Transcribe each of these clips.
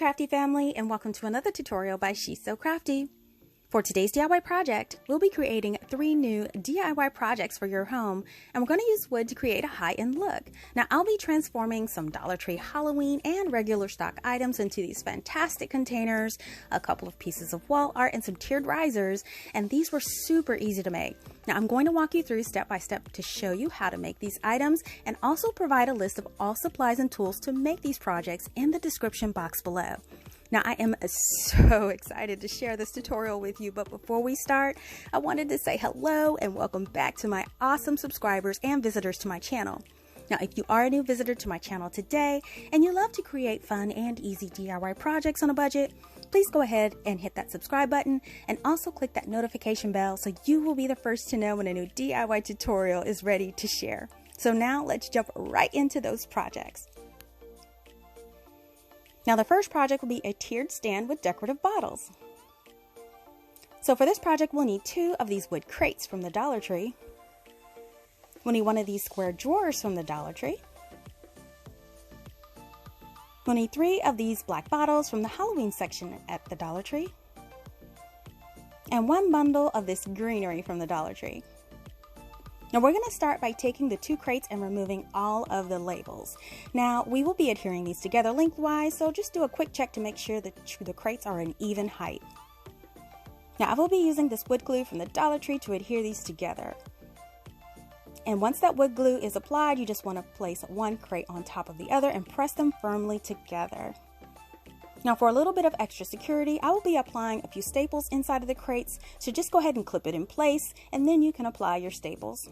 CraftDee Family, and welcome to another tutorial by She's So Crafty. For today's DIY project, we'll be creating 3 new DIY projects for your home, and we're going to use wood to create a high-end look. Now, I'll be transforming some Dollar Tree Halloween and regular stock items into these fantastic containers, a couple of pieces of wall art, and some tiered risers, and these were super easy to make. Now, I'm going to walk you through step by step to show you how to make these items and also provide a list of all supplies and tools to make these projects in the description box below. Now, I am so excited to share this tutorial with you, but before we start, I wanted to say hello and welcome back to my awesome subscribers and visitors to my channel. Now, if you are a new visitor to my channel today and you love to create fun and easy DIY projects on a budget, please go ahead and hit that subscribe button and also click that notification bell so you will be the first to know when a new DIY tutorial is ready to share. So now let's jump right into those projects. Now, the first project will be a tiered stand with decorative bottles. So for this project, we'll need 2 of these wood crates from the Dollar Tree. We'll need 1 of these square drawers from the Dollar Tree. We'll need 3 of these black bottles from the Halloween section at the Dollar Tree. And 1 bundle of this Greenery from the Dollar Tree. Now, we're going to start by taking the 2 crates and removing all of the labels. Now, we will be adhering these together lengthwise, so just do a quick check to make sure that the crates are an even height. Now, I will be using this wood glue from the Dollar Tree to adhere these together. And once that wood glue is applied, you just want to place 1 crate on top of the other and press them firmly together. Now, for a little bit of extra security, I will be applying a few staples inside of the crates, so just go ahead and clip it in place, and then you can apply your staples.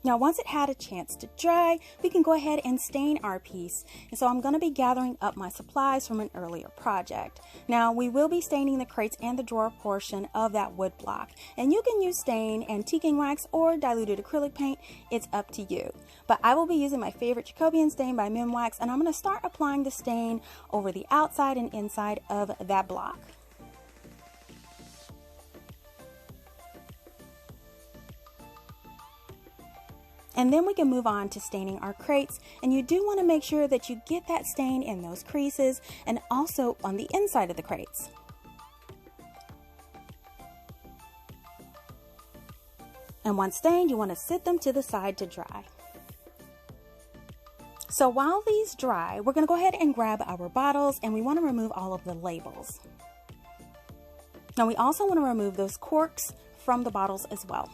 Now, once it had a chance to dry, we can go ahead and stain our piece. And so I'm going to be gathering up my supplies from an earlier project. Now, we will be staining the crates and the drawer portion of that wood block. And you can use stain, antiquing wax, or diluted acrylic paint. It's up to you. But I will be using my favorite Jacobian stain by Wax, and I'm going to start applying the stain over the outside and inside of that block. And then we can move on to staining our crates, and you do want to make sure that you get that stain in those creases and also on the inside of the crates. And once stained, you want to sit them to the side to dry. So while these dry, we're going to go ahead and grab our bottles, and we want to remove all of the labels. Now, we also want to remove those corks from the bottles as well.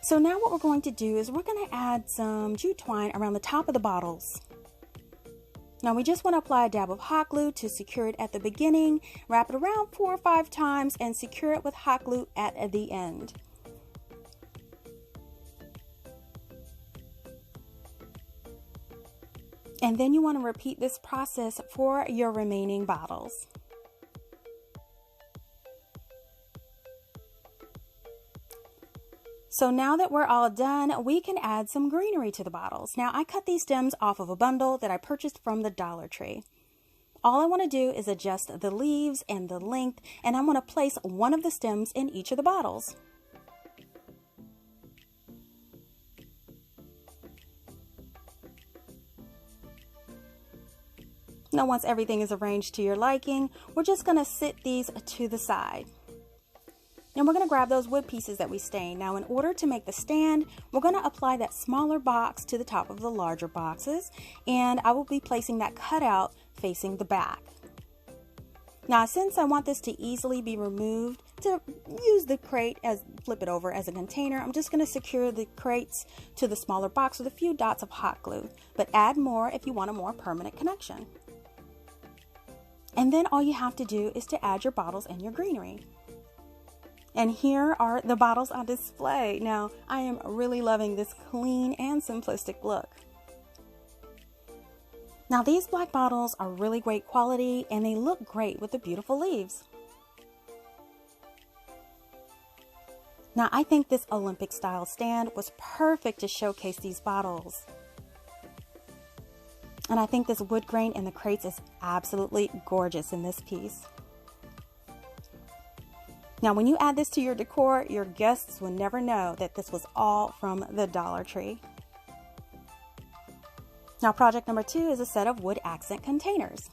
So now what we're going to do is we're going to add some jute twine around the top of the bottles. Now, we just want to apply a dab of hot glue to secure it at the beginning, wrap it around 4 or 5 times, and secure it with hot glue at the end. And then you want to repeat this process for your remaining bottles. So now that we're all done, we can add some greenery to the bottles. Now, I cut these stems off of a bundle that I purchased from the Dollar Tree. All I want to do is adjust the leaves and the length, and I want to place 1 of the stems in each of the bottles. Now, once everything is arranged to your liking, we're just going to sit these to the side. And we're going to grab those wood pieces that we stained. Now, in order to make the stand, we're going to apply that smaller box to the top of the larger boxes, and I will be placing that cutout facing the back. Now, since I want this to easily be removed, to use the crate as flip it over as a container, I'm just going to secure the crates to the smaller box with a few dots of hot glue, but add more if you want a more permanent connection. And then all you have to do is to add your bottles and your greenery. And here are the bottles on display. Now, I am really loving this clean and simplistic look. Now, these black bottles are really great quality, and they look great with the beautiful leaves. Now, I think this Olympic style stand was perfect to showcase these bottles. And I think this wood grain in the crates is absolutely gorgeous in this piece. Now, when you add this to your decor, your guests will never know that this was all from the Dollar Tree. Now, project number 2 is a set of wood accent containers.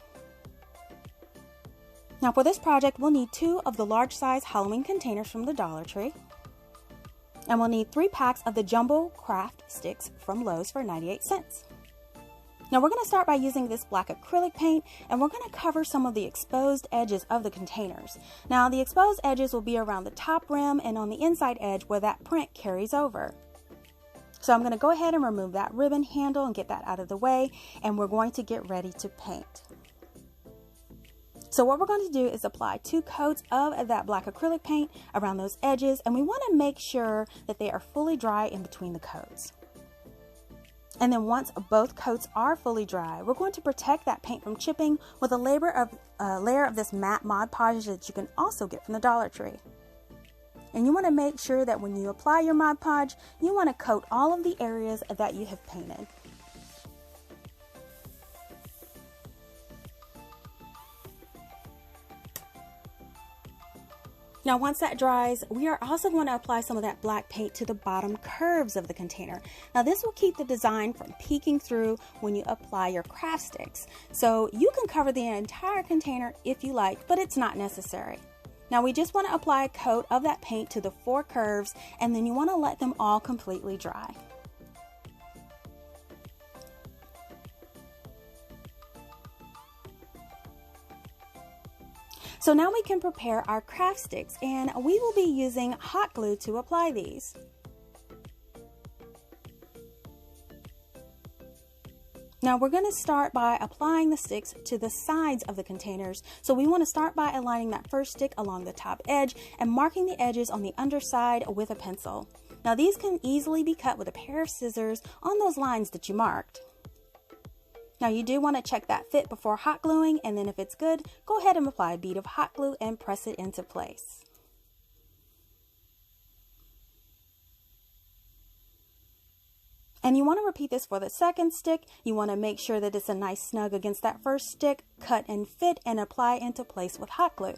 Now, for this project, we'll need 2 of the large size Halloween containers from the Dollar Tree. And we'll need 3 packs of the jumbo craft sticks from Lowe's for 98 cents. Now we're going to start by using this black acrylic paint, and we're going to cover some of the exposed edges of the containers. Now the exposed edges will be around the top rim and on the inside edge where that print carries over. So I'm going to go ahead and remove that ribbon handle and get that out of the way, and we're going to get ready to paint. So what we're going to do is apply 2 coats of that black acrylic paint around those edges, and we want to make sure that they are fully dry in between the coats. And then once both coats are fully dry, we're going to protect that paint from chipping with a layer of this matte Mod Podge that you can also get from the Dollar Tree. And you want to make sure that when you apply your Mod Podge, you want to coat all of the areas that you have painted. Now once that dries, we are also going to apply some of that black paint to the bottom curves of the container. Now this will keep the design from peeking through when you apply your craft sticks. So you can cover the entire container if you like, but it's not necessary. Now we just want to apply a coat of that paint to the 4 curves, and then you want to let them all completely dry. So now we can prepare our craft sticks, and we will be using hot glue to apply these. Now we're going to start by applying the sticks to the sides of the containers. So we want to start by aligning that first stick along the top edge and marking the edges on the underside with a pencil. Now these can easily be cut with a pair of scissors on those lines that you marked. Now you do want to check that fit before hot gluing, and then if it's good, go ahead and apply a bead of hot glue and press it into place. And you want to repeat this for the second stick. You want to make sure that it's a nice snug against that first stick, cut and fit, and apply into place with hot glue.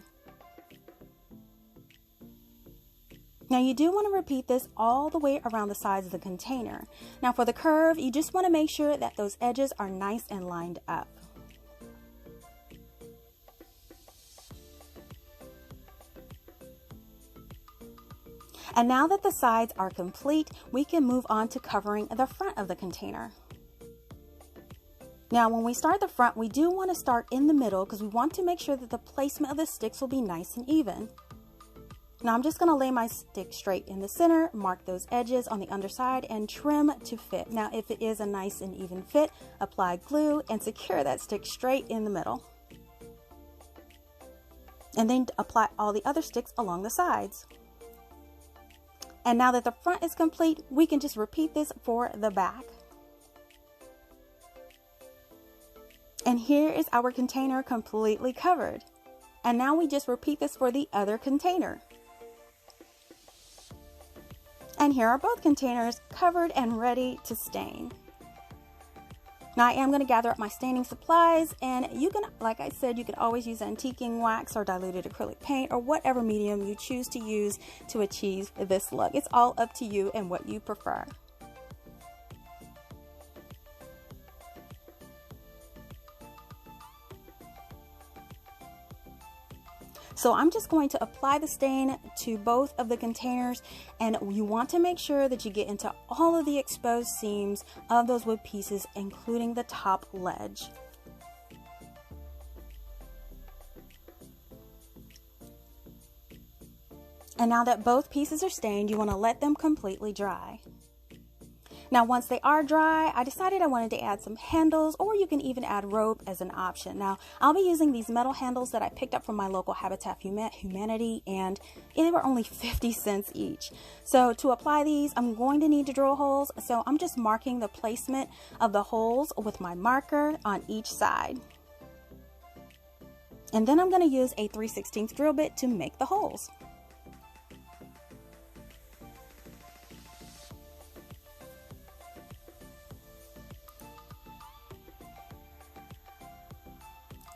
Now you do want to repeat this all the way around the sides of the container. Now for the curve, you just want to make sure that those edges are nice and lined up. And now that the sides are complete, we can move on to covering the front of the container. Now when we start the front, we do want to start in the middle because we want to make sure that the placement of the sticks will be nice and even. Now I'm just going to lay my stick straight in the center, mark those edges on the underside, and trim to fit. Now if it is a nice and even fit, apply glue and secure that stick straight in the middle. And then apply all the other sticks along the sides. And now that the front is complete, we can just repeat this for the back. And here is our container completely covered. And now we just repeat this for the other container. And here are both containers covered and ready to stain. Now I am going to gather up my staining supplies, and you can, like I said, you can always use antiquing wax or diluted acrylic paint or whatever medium you choose to use to achieve this look. It's all up to you and what you prefer. So I'm just going to apply the stain to both of the containers, and you want to make sure that you get into all of the exposed seams of those wood pieces, including the top ledge. And now that both pieces are stained, you want to let them completely dry. Now once they are dry, I decided I wanted to add some handles, or you can even add rope as an option. Now I'll be using these metal handles that I picked up from my local Habitat Humanity, and they were only 50 cents each. So to apply these, I'm going to need to drill holes, so I'm just marking the placement of the holes with my marker on each side. And then I'm going to use a 3/16 drill bit to make the holes.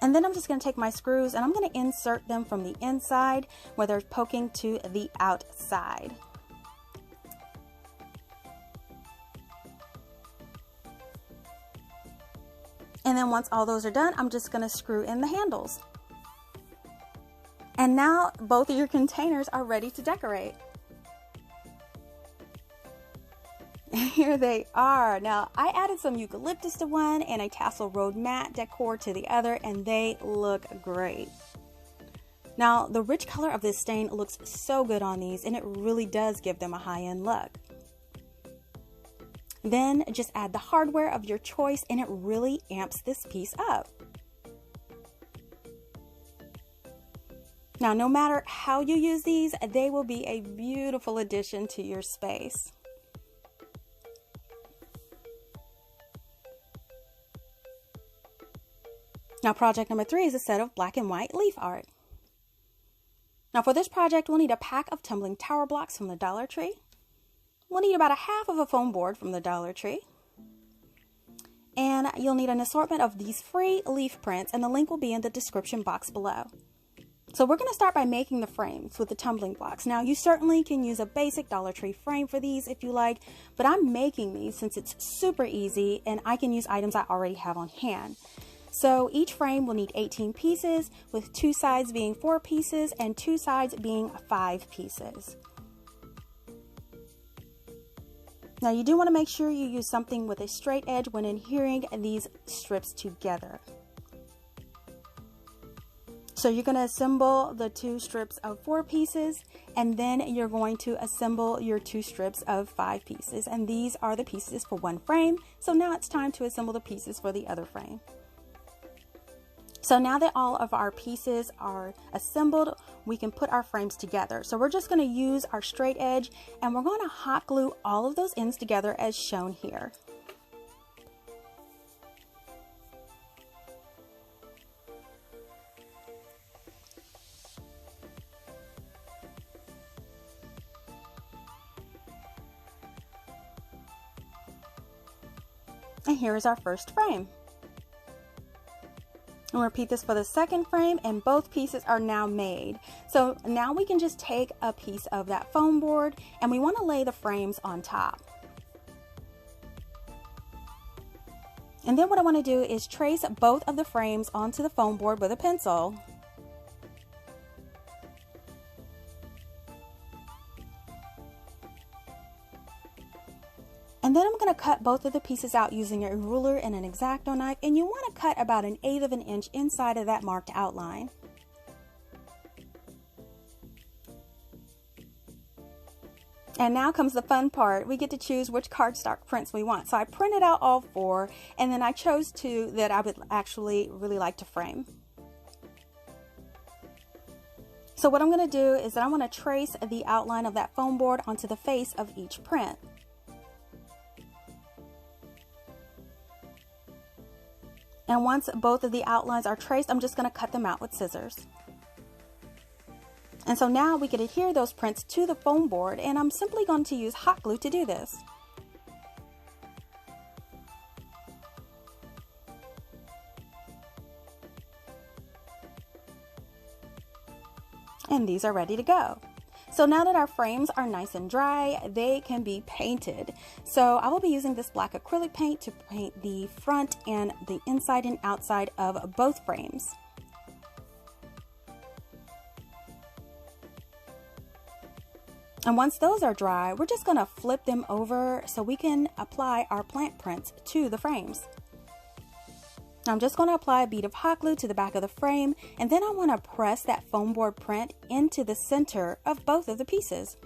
And And then I'm just going to take my screws and I'm going to insert them from the inside where they're poking to the outside. And then once all those are done, I'm just going to screw in the handles. And now both of your containers are ready to decorate. Here they are. Now I added some eucalyptus to one and a tassel road mat decor to the other, and they look great. Now the rich color of this stain looks so good on these, and it really does give them a high-end look. Then just add the hardware of your choice and it really amps this piece up. Now, no matter how you use these, they will be a beautiful addition to your space. Now, project number 3 is a set of black and white leaf art. Now, for this project, we'll need a pack of tumbling tower blocks from the Dollar Tree. We'll need about a half of a foam board from the Dollar Tree. And you'll need an assortment of these free leaf prints, and the link will be in the description box below. So we're going to start by making the frames with the tumbling blocks. Now you certainly can use a basic Dollar Tree frame for these if you like, but I'm making these since it's super easy and I can use items I already have on hand. So each frame will need 18 pieces, with 2 sides being 4 pieces and 2 sides being 5 pieces. Now you do want to make sure you use something with a straight edge when adhering these strips together. So you're going to assemble the 2 strips of 4 pieces, and then you're going to assemble your 2 strips of 5 pieces. And these are the pieces for one frame. So now it's time to assemble the pieces for the other frame. So now that all of our pieces are assembled, we can put our frames together. So we're just going to use our straight edge and we're going to hot glue all of those ends together as shown here. And here is our first frame. And we'll repeat this for the second frame, and both pieces are now made. So now we can just take a piece of that foam board and we want to lay the frames on top. And then what I want to do is trace both of the frames onto the foam board with a pencil. And then I'm going to cut both of the pieces out using a ruler and an X-Acto knife, and you want to cut about 1/8 of an inch inside of that marked outline. And now comes the fun part. We get to choose which cardstock prints we want. So I printed out all 4, and then I chose 2 that I would actually really like to frame. So what I'm going to do is that I want to trace the outline of that foam board onto the face of each print. And once both of the outlines are traced, I'm just going to cut them out with scissors. And so now we can adhere those prints to the foam board, and I'm simply going to use hot glue to do this. And these are ready to go. So now that our frames are nice and dry, they can be painted. So I will be using this black acrylic paint to paint the front and the inside and outside of both frames. And once those are dry, we're just going to flip them over so we can apply our plant prints to the frames. I'm just going to apply a bead of hot glue to the back of the frame, and then I want to press that foam board print into the center of both of the pieces.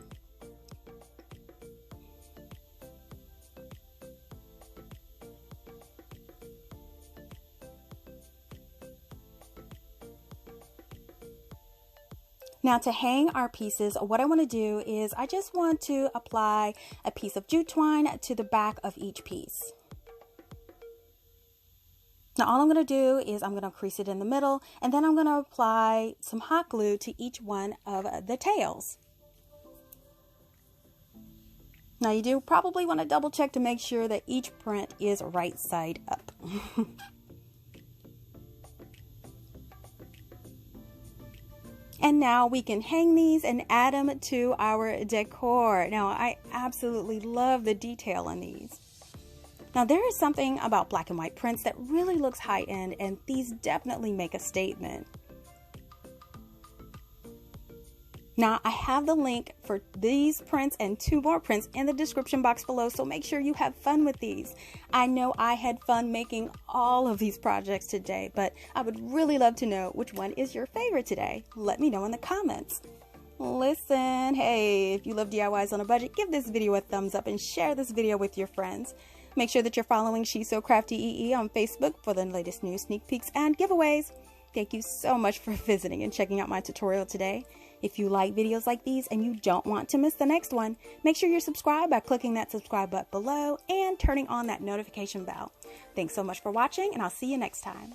Now to hang our pieces, what I want to do is I just want to apply a piece of jute twine to the back of each piece. Now all I'm going to do is I'm going to crease it in the middle, and then I'm going to apply some hot glue to each one of the tails. Now you do probably want to double check to make sure that each print is right side up. And now we can hang these and add them to our decor. Now, I absolutely love the detail on these. Now, there is something about black and white prints that really looks high-end, and these definitely make a statement. Now, I have the link for these prints and 2 more prints in the description box below, so make sure you have fun with these. I know I had fun making all of these projects today, but I would really love to know which one is your favorite today. Let me know in the comments. Listen, hey, if you love DIYs on a budget, give this video a thumbs up and share this video with your friends. Make sure that you're following She's So Crafty EE on Facebook for the latest news, sneak peeks, and giveaways. Thank you so much for visiting and checking out my tutorial today. If you like videos like these and you don't want to miss the next one, make sure you're subscribed by clicking that subscribe button below and turning on that notification bell. Thanks so much for watching, and I'll see you next time.